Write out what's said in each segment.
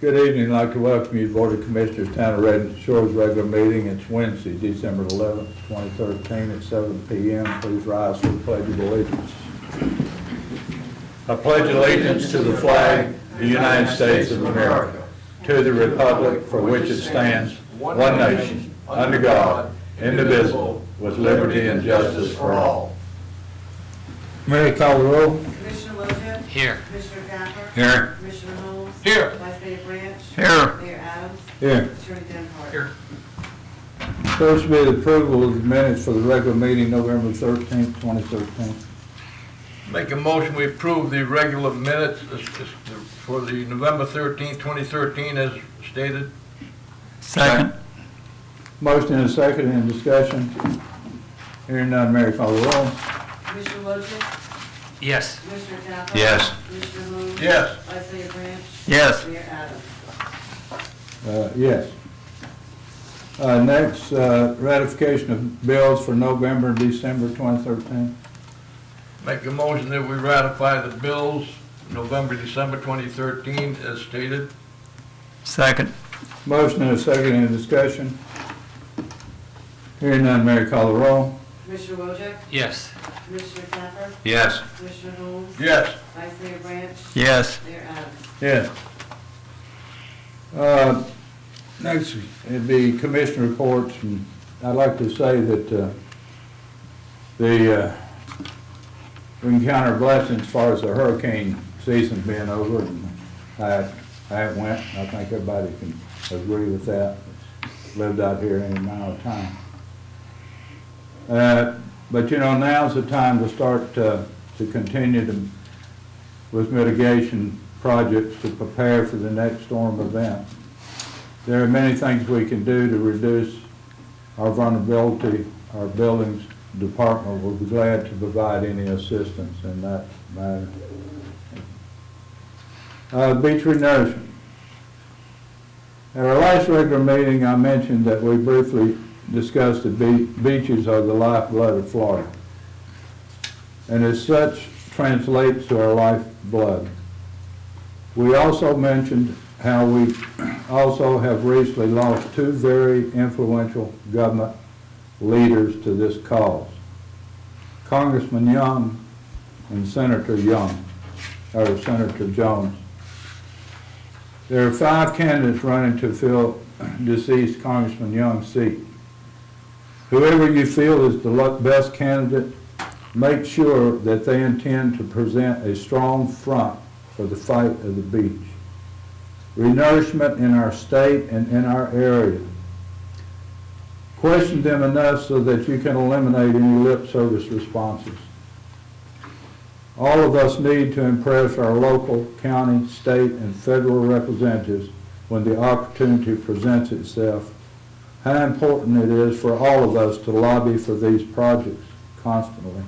Good evening. I'd like to welcome you to Board of Commissioners, Town of Redden Shores regular meeting. It's Wednesday, December 11th, 2013 at 7 p.m. Please rise for the Pledge of Allegiance. I pledge allegiance to the flag of the United States of America, to the republic for which it stands, one nation, under God, indivisible, with liberty and justice for all. Mary, call the roll. Commissioner Wojcik. Here. Commissioner Capper. Here. Commissioner Holmes. Here. Vice Mayor Branch. Here. Mayor Adams. Here. Attorney Denhart. Here. First be the approval of the minutes for the regular meeting, November 13th, 2013. Make a motion, we approve the regular minutes for the November 13th, 2013 as stated. Second. Motion and a second, in discussion. Hearing none, Mary, call the roll. Commissioner Wojcik. Yes. Commissioner Capper. Yes. Commissioner Holmes. Yes. Vice Mayor Branch. Yes. Mayor Adams. Yes. Next, ratification of bills for November and December 2013. Make a motion that we ratify the bills November, December 2013 as stated. Second. Motion and a second, in discussion. Hearing none, Mary, call the roll. Commissioner Wojcik. Yes. Commissioner Capper. Yes. Commissioner Holmes. Yes. Vice Mayor Branch. Yes. Mayor Adams. Yes. Next, it'd be commissioner reports, and I'd like to say that we encounter blessings as far as the hurricane season being over, and I went. I think everybody can agree with that. Lived out here any amount of time. But you know, now's the time to start to continue with mitigation projects to prepare for the next storm event. There are many things we can do to reduce our vulnerability. Our buildings department will be glad to provide any assistance in that matter. Beach renourishment. At our last regular meeting, I mentioned that we briefly discussed the beaches are the lifeblood of Florida, and as such translates to our lifeblood. We also mentioned how we also have recently lost two very influential government leaders to this cause, Congressman Young and Senator Senator Jones. There are 5 candidates running to fill deceased Congressman Young's seat. Whoever you feel is the best candidate, make sure that they intend to present a strong front for the fight of the beach. Renourishment in our state and in our area. Question them enough so that you can eliminate any lip service responses. All of us need to impress our local, county, state, and federal representatives when the opportunity presents itself, how important it is for all of us to lobby for these projects constantly.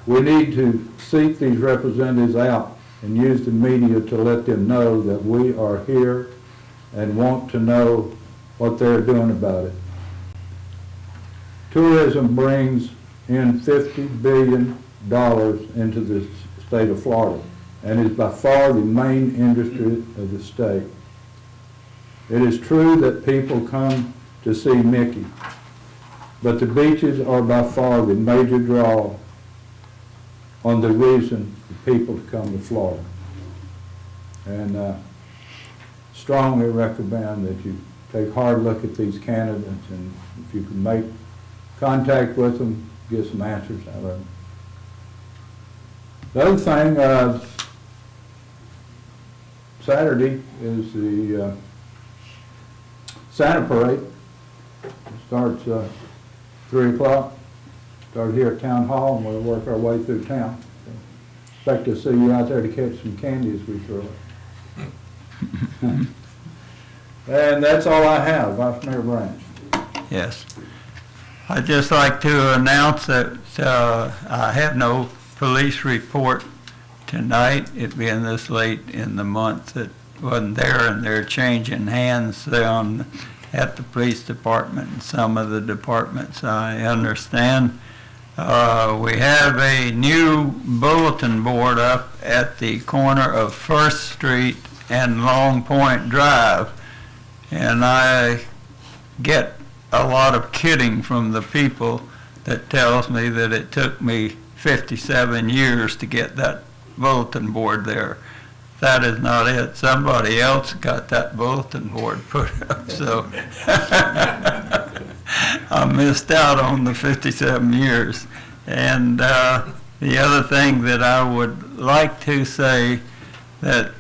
We need to seek these representatives out and use the media to let them know that we are here and want to know what they're doing about it. Tourism brings in $50 billion into the state of Florida and is by far the main industry of the state. It is true that people come to see Mickey, but the beaches are by far the major draw on the reason for people to come to Florida. And strongly recommend that you take a hard look at these candidates, and if you can make contact with them, get some answers out of them. The other thing, Saturday is the Santa Parade. It starts 3 o'clock. Start here at Town Hall, and we'll work our way through town. Expect to see you out there to catch some candy as we throw it. And that's all I have. Vice Mayor Branch. Yes. I'd just like to announce that I have no police report tonight. It being this late in the month, it wasn't there, and they're changing hands at the police department and some of the departments, I understand. We have a new bulletin board up at the corner of First Street and Long Point Drive. And I get a lot of kidding from the people that tells me that it took me 57 years to get that bulletin board there. That is not it. Somebody else got that bulletin board put up, so I missed out on the 57 years. And the other thing that I would like to say that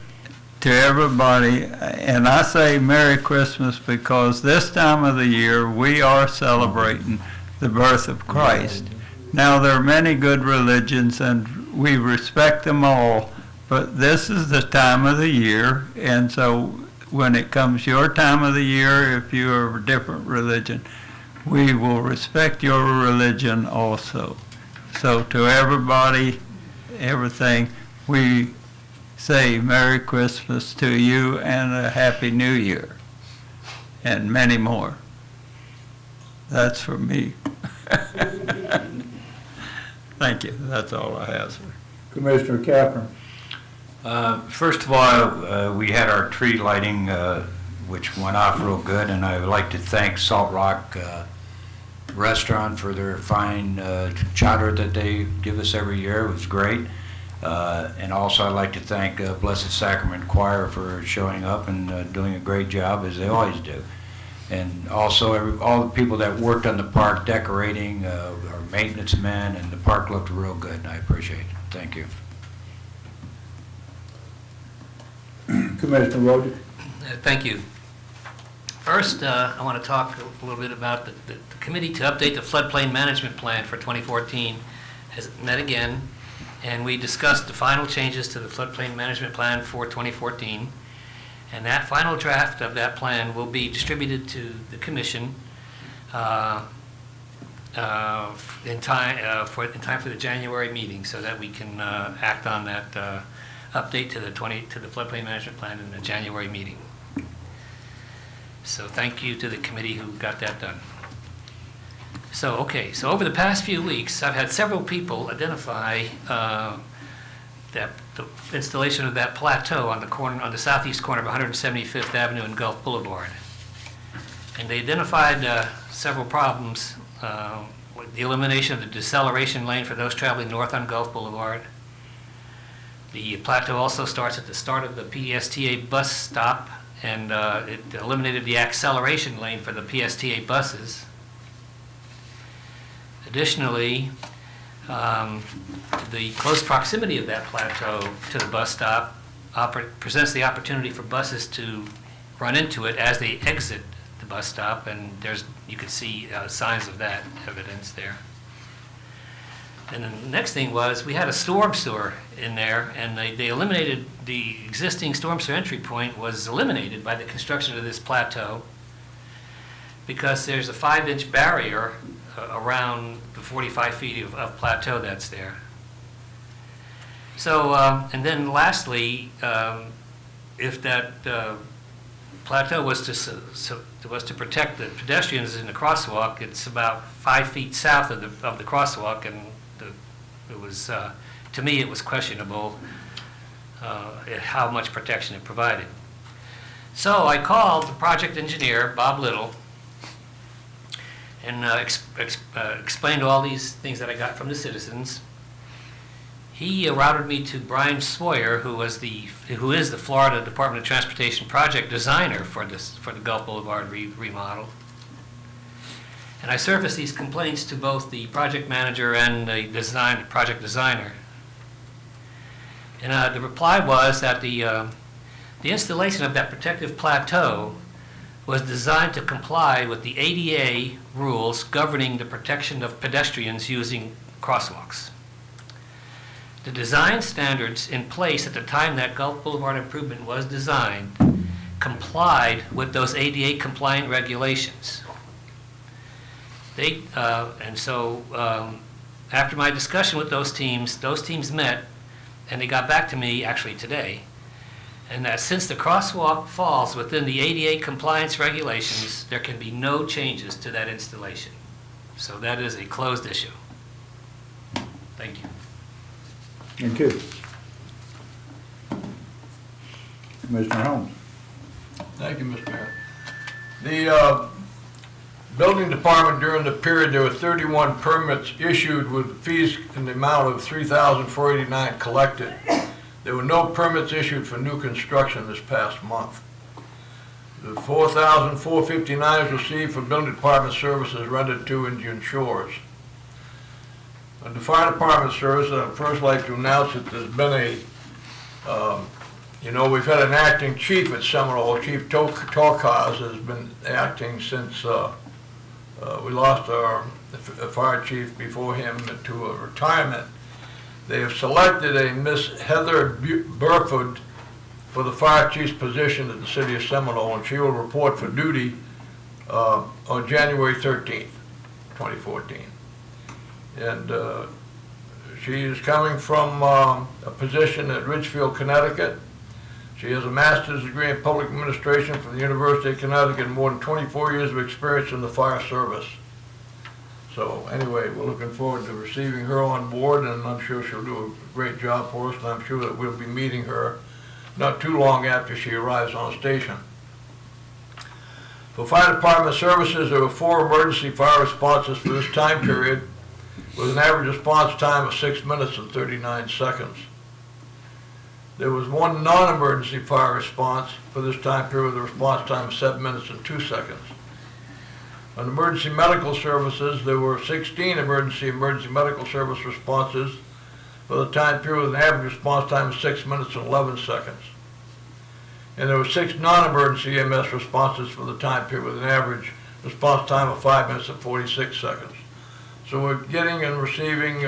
to everybody, and I say Merry Christmas because this time of the year we are celebrating the birth of Christ. Now, there are many good religions and we respect them all, but this is the time of the year, and so when it comes your time of the year, if you are a different religion, we will respect your religion also. So to everybody, everything, we say Merry Christmas to you and a Happy New Year, and many more. That's for me. Thank you. That's all I have, sir. Commissioner Capron. First of all, we had our tree lighting, which went off real good, and I would like to thank Salt Rock Restaurant for their fine chowder that they give us every year. It was great. And also I'd like to thank Blessed Sacrament Choir for showing up and doing a great job, as they always do. And also all the people that worked on the park decorating, our maintenance men, and the park looked real good, and I appreciate it. Thank you. Commissioner Wojcik. Thank you. First, I want to talk a little bit about the committee to update the floodplain management plan for 2014 has met again, and we discussed the final changes to the floodplain management plan for 2014. And that final draft of that plan will be distributed to the commission in time for the January meeting, so that we can act on that update to the floodplain management plan in the January meeting. So thank you to the committee who got that done. So over the past few weeks, I've had several people identify that the installation of that plateau on the southeast corner of 175th Avenue and Gulf Boulevard. And they identified several problems with the elimination of the deceleration lane for those traveling north on Gulf Boulevard. The plateau also starts at the start of the PSTA bus stop, and it eliminated the acceleration lane for the PSTA buses. Additionally, the close proximity of that plateau to the bus stop presents the opportunity for buses to run into it as they exit the bus stop, and you can see signs of that evidence there. And then the next thing was we had a storm sewer in there, and they eliminated the existing storm sewer entry point was eliminated by the construction of this plateau because there's a 5-inch barrier around the 45 feet of plateau that's there. So, and then lastly, if that plateau was to protect the pedestrians in the crosswalk, it's about 5 feet south of the crosswalk, and it was to me it was questionable how much protection it provided. So I called the project engineer, Bob Little, and explained all these things that I got from the citizens. He routed me to Brian Swoyer, who is the Florida Department of Transportation project designer for the Gulf Boulevard remodel. And I surfaced these complaints to both the project manager and the project designer. And the reply was that the installation of that protective plateau was designed to comply with the ADA rules governing the protection of pedestrians using crosswalks. The design standards in place at the time that Gulf Boulevard improvement was designed complied with those ADA compliant regulations. After my discussion with those teams met, and they got back to me actually today, and that since the crosswalk falls within the ADA compliance regulations, there can be no changes to that installation. So that is a closed issue. Thank you. Thank you. Commissioner Holmes. Thank you, Mr. Mayor. The building department, during the period, there were 31 permits issued with fees in the amount of $3,489 collected. There were no permits issued for new construction this past month. The $4,459 received for building department services rendered to Indian Shores. On the fire department service, I'd first like to announce that there's been we've had an acting chief at Seminole. Chief Torkaz has been acting since we lost our fire chief before him to a retirement. They have selected a Miss Heather Burford for the fire chief's position at the city of Seminole, and she will report for duty on January 13th, 2014. And she is coming from a position at Ridgefield, Connecticut. She has a master's degree in public administration from the University of Connecticut and more than 24 years of experience in the fire service. So anyway, we're looking forward to receiving her on board, and I'm sure she'll do a great job for us, and I'm sure that we'll be meeting her not too long after she arrives on station. For fire department services, there were 4 emergency fire responses for this time period, with an average response time of 6 minutes and 39 seconds. There was 1 non-emergency fire response for this time period with a response time of 7 minutes and 2 seconds. On emergency medical services, there were 16 emergency medical service responses for the time period with an average response time of 6 minutes and 11 seconds. And there were 6 non-emergency EMS responses for the time period with an average response time of 5 minutes and 46 seconds. So we're getting and receiving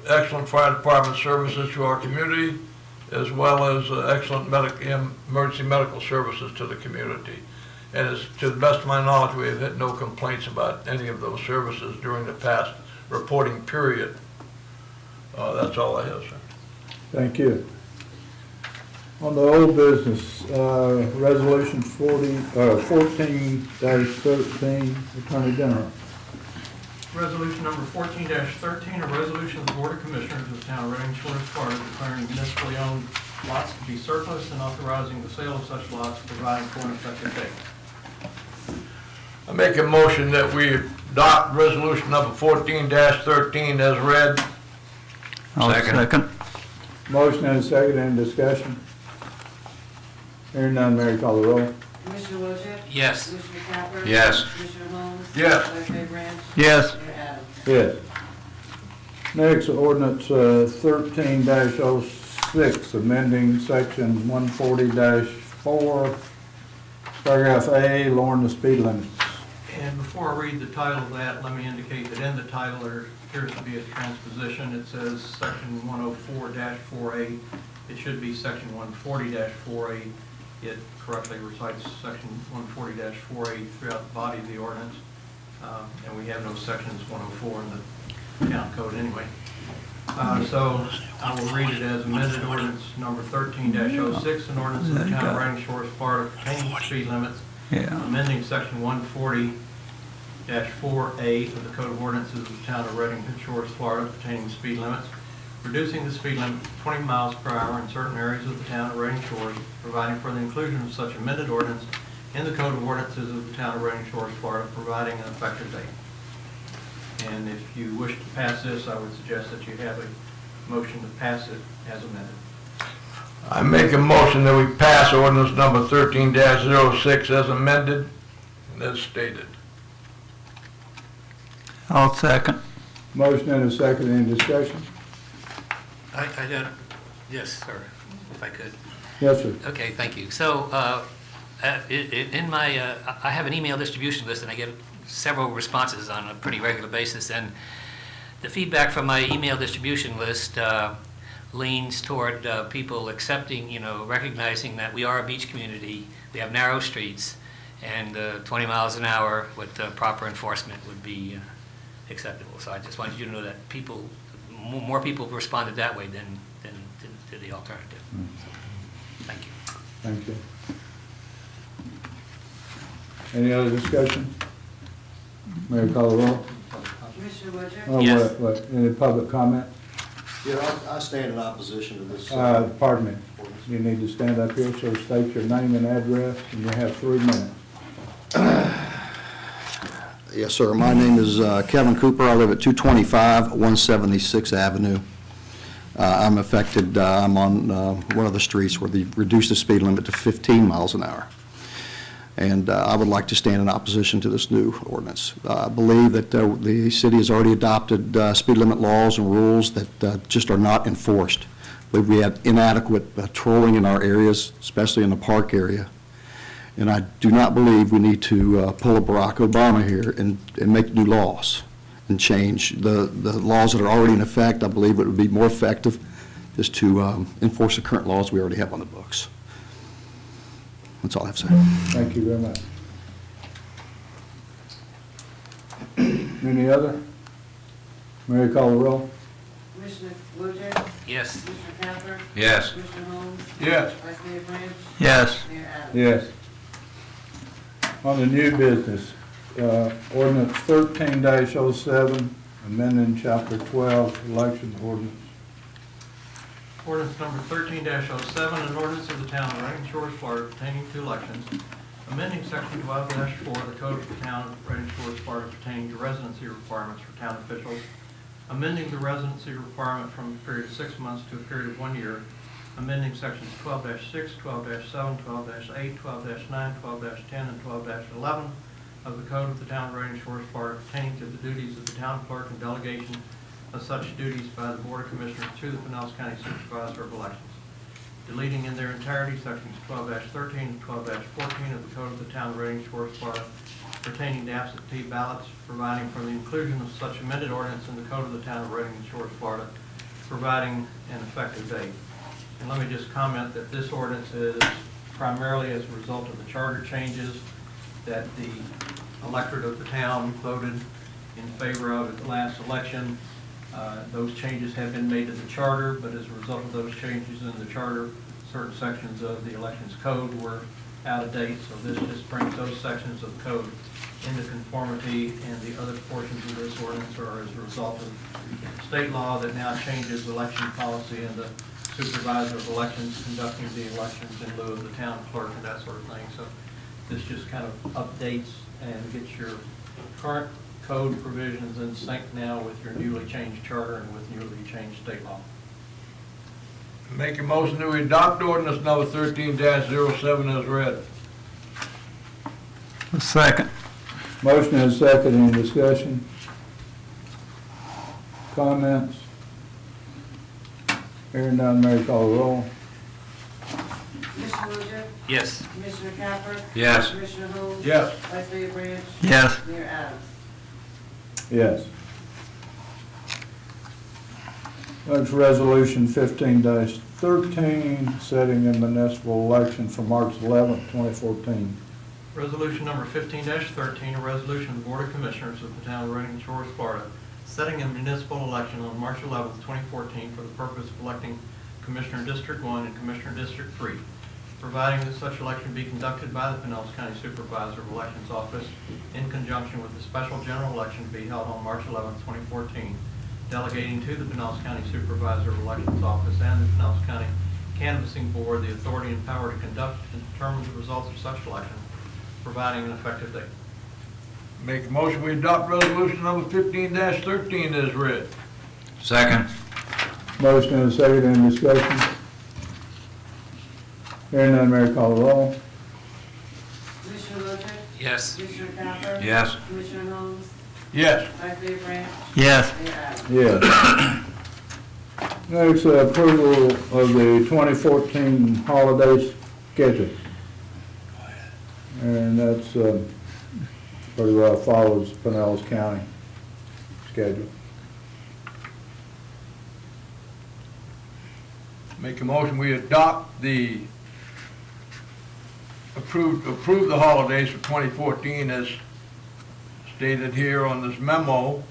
excellent fire department services to our community, as well as excellent emergency medical services to the community. And as to the best of my knowledge, we have had no complaints about any of those services during the past reporting period. That's all I have, sir. Thank you. On the old business, resolution 14-13, Attorney General. Resolution number 14-13, a resolution of the Board of Commissioners of the Town of Reading Shores, Florida, declaring municipally owned lots to be surplus and authorizing the sale of such lots, providing for an effective date. I make a motion that we adopt resolution number 14-13 as read. I'll second. Motion and a second, any discussion? Hearing none, Mary, call the roll. Commissioner Wojcik? Yes. Commissioner Capper? Yes. Commissioner Holmes? Yes. Vice Mayor Branch? Yes. Mayor Adams? Yes. Next, ordinance 13-06, amending section 140-4, paragraph A, lowering the speed limits. And before I read the title of that, let me indicate that in the title there appears to be a transposition. It says section 104-4A. It should be section 140-4A. It correctly recites section 140-4A throughout the body of the ordinance. And we have no sections 104 in the town code anyway. So I will read it as amended ordinance number 13-06, an ordinance of the town of Reading Shores, Florida, pertaining to speed limits, Yeah. amending section 140-4A of the Code of Ordinances of the town of Reading Shores, Florida, pertaining to speed limits, reducing the speed limit to 20 miles per hour in certain areas of the town of Reading Shores, providing for the inclusion of such amended ordinance in the Code of Ordinances of the town of Reading Shores, Florida, providing an effective date. And if you wish to pass this, I would suggest that you have a motion to pass it as amended. I make a motion that we pass ordinance number 13-06 as amended and as stated. I'll second. Motion and a second, any discussion? Yes, sir, if I could. Yes, sir. Okay, thank you. So, in my, I have an email distribution list, and I get several responses on a pretty regular basis, and the feedback from my email distribution list leans toward people accepting, recognizing that we are a beach community, we have narrow streets, and 20 miles an hour with proper enforcement would be acceptable. So I just wanted you to know that more people responded that way than to the alternative. So, thank you. Thank you. Any other discussion? Mayor, call the roll. Commissioner Wojcik? Oh, Yes. Any public comment? Yeah, I stand in opposition to this. Pardon me. ordinance. You need to stand up here, so state your name and address, and you have 3 minutes. Yes, sir. My name is Kevin Cooper. I live at 225 176th Avenue. I'm affected, I'm on one of the streets where they reduced the speed limit to 15 miles an hour. And I would like to stand in opposition to this new ordinance. I believe that the city has already adopted speed limit laws and rules that just are not enforced. I believe we have inadequate patrolling in our areas, especially in the park area. And I do not believe we need to pull a Barack Obama here and make new laws and change the laws that are already in effect. I believe it would be more effective just to enforce the current laws we already have on the books. That's all I have to say. Thank you very much. Any other? Mary, call the roll. Commissioner Wojek? Yes. Commissioner Capper? Yes. Commissioner Holmes? Yes. Vice Mayor Branch? Yes. Mayor Adams? Yes. On the new business, ordinance 13-07, amending chapter 12, election ordinance. Ordinance number 13-07, an ordinance of the town of Redding Shores, Florida pertaining to elections, amending section 12-4 of the code of the town of Redding Shores, Florida pertaining to residency requirements for town officials, amending the residency requirement from a period of 6 months to a period of 1 year, amending sections 12-6, 12-7, 12-8, 12-9, 12-10, and 12-11 of the code of the town of Redding Shores, Florida pertaining to the duties of the town clerk and delegation of such duties by the Board of Commissioners to the Pinellas County Supervisor of Elections, deleting in their entirety sections 12-13 and 12-14 of the code of the town of Redding Shores, Florida pertaining to absentee ballots, providing for the inclusion of such amended ordinance in the code of the town of Redding Shores, Florida, providing an effective date. And let me just comment that this ordinance is primarily as a result of the charter changes that the electorate of the town voted in favor of at the last election. Those changes have been made to the charter, but as a result of those changes in the charter, certain sections of the elections code were out of date, so this just brings those sections of the code into conformity, and the other portions of this ordinance are as a result of state law that now changes election policy and the supervisor of elections conducting the elections in lieu of the town clerk and that sort of thing. So this just kind of updates and gets your current code provisions in sync now with your newly changed charter and with newly changed state law. Make a motion to adopt ordinance number 13-07 as read. A second. Motion and second, any discussion? Comments? Hearing none, Mary, call the roll. Commissioner Wojek? Yes. Commissioner Capper? Yes. Commissioner Holmes? Yes. Vice Mayor Branch? Yes. Mayor Adams? Yes. Next, resolution 15-13, setting a municipal election for March 11th, 2014. Resolution number 15-13, a resolution of the Board of Commissioners of the town of Redding Shores, Florida, setting a municipal election on March 11th, 2014 for the purpose of electing Commissioner District 1 and Commissioner District 3, providing that such election be conducted by the Pinellas County Supervisor of Elections Office in conjunction with the special general election to be held on March 11th, 2014, delegating to the Pinellas County Supervisor of Elections Office and the Pinellas County Canvassing Board the authority and power to conduct and determine the results of such election, providing an effective date. Make a motion we adopt resolution number 15-13 as read. Second. Motion and second, any discussion? Hearing none, Mary, call the roll. Commissioner Wojek? Yes. Commissioner Capper? Yes. Commissioner Holmes? Yes. Vice Mayor Branch? Yes. Mayor Adams? Yes. Next, approval of the 2014 holiday schedule. And that's pretty well follows Pinellas County schedule. Make a motion we adopt the approve the holidays for 2014 as stated here on this memo,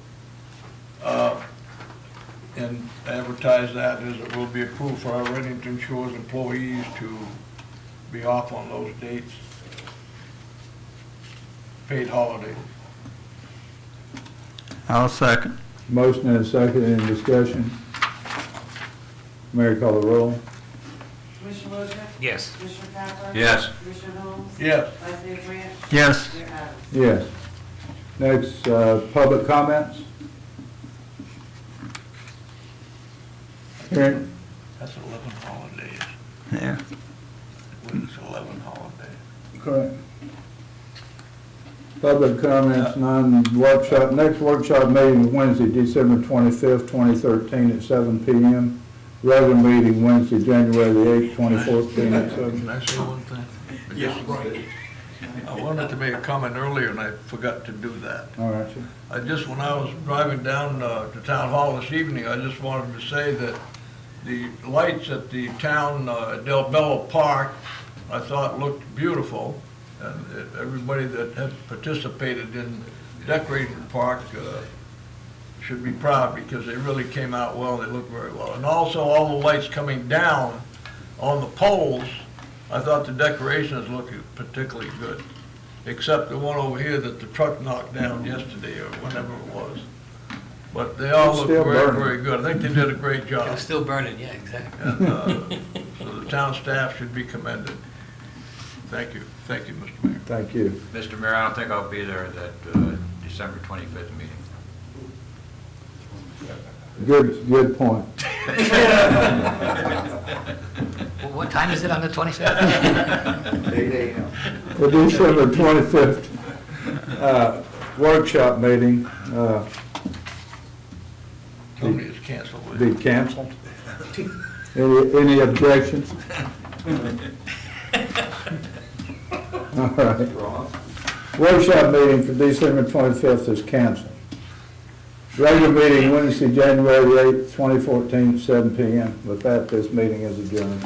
and advertise that as it will be approved for our Reddington Shores employees to be off on those dates. Paid holidays. I'll second. Motion and second, any discussion? Mary, call the roll. Commissioner Wiltshire? Yes. Commissioner Capper? Yes. Commissioner Holmes? Yes. Vice Mayor Grant? Yes. Mayor Adams? Yes. Next, public comments. Hearing, That's 11 holidays. Yeah. It's 11 holidays. correct. Public comments, none, workshop, next workshop meeting is Wednesday, December 25th, 2013 at 7 p.m. Regular meeting Wednesday, January the 8th, 2014 at 7. Can I say one thing? Yes, right. I wanted to make a comment earlier and I forgot to do that. All right, sir. When I was driving down to Town Hall this evening, I just wanted to say that the lights at the town, Del Bello Park, I thought looked beautiful. And everybody that had participated in decorating the park should be proud because they really came out well, they looked very well. And also all the lights coming down on the poles, I thought the decorations looked particularly good, except the one over here that the truck knocked down yesterday or whenever it was. But they all It's look still very, burning. very good. I think they did a great job. It's still burning, yeah, exactly. And so the town staff should be commended. Thank you. Thank you, Mr. Mayor. Thank you. Mr. Mayor, I don't think I'll be there at that December 25th meeting. Good point. Well, what time is it on the 25th? The December 25th workshop meeting Tony is canceled. be canceled. Any objections? All right. Workshop meeting for December 25th is canceled. Regular meeting Wednesday, January 8th, 2014, 7 p.m. With that, this meeting is adjourned.